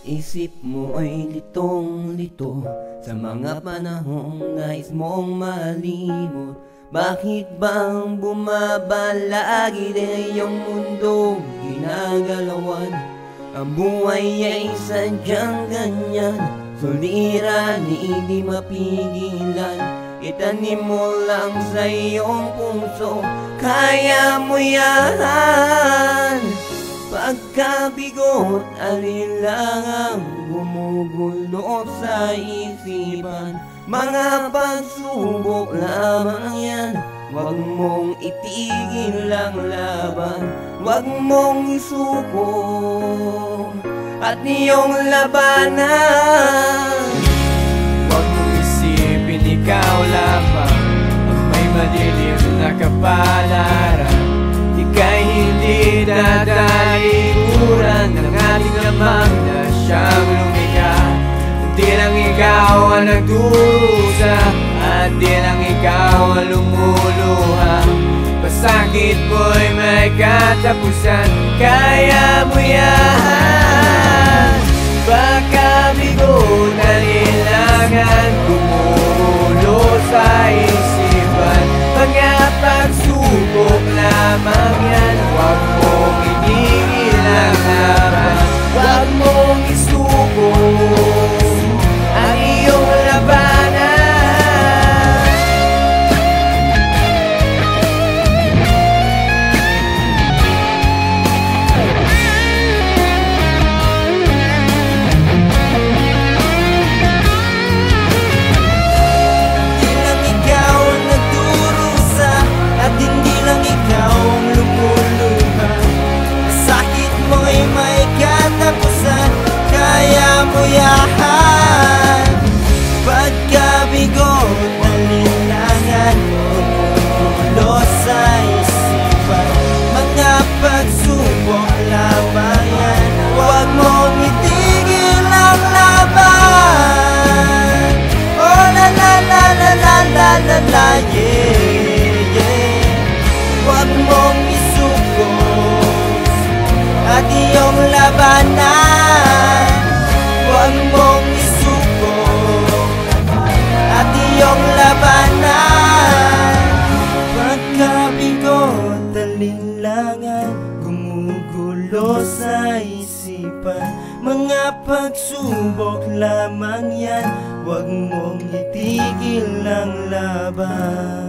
Isip mo ay litong-lito sa mga panahong nais mong malimot. Bakit bang bumaba lagi din iyong mundo ginagalawan? Ang buhay ay sadyang ganyan, suliranin di mapigilan. Itanim mo lang sa iyong puso, kaya mo yan. Pagkabigot, alinlangang gumugulo sa isipan. Mga pagsubok lamang yan, huwag mong itigil ang laban. Huwag mong isuko at iyong labanan. Huwag mong isipin ikaw lamang ang may madilim na kapalaran. Ika'y hindi dadalikuran ng ating lamang na siyang lumikha. Di lang ikaw ang nagdurusa at di lang ikaw ang lumuluha. Pasakit mo'y may katapusan, kaya mo yan. Baka bigo na nilangan, gumulo sa isipan. Mga pagsubok lamang yan, huwag mong itigil ang laban. Huwag mong isuko ang iyong labanan. Di lang ikaw ang nagdurusa at hindi lang ikaw ang lumuluha. Sakit mo'y may katapusan, kaya mo yan. Pagkabigot, alinlangan, gumugulo sa isipan. Mga pagsubok lamang yan, huwag mong itigil ang laban. Oh la la la la la la la la, yeah, yeah. Huwag mong isuko at iyong labanan. Huwag mong isuko at iyong labanan. Pagkabigot, alinlangan, gumugulo sa isipan. Mga pagsubok lamang yan, huwag mong itigil ang laban.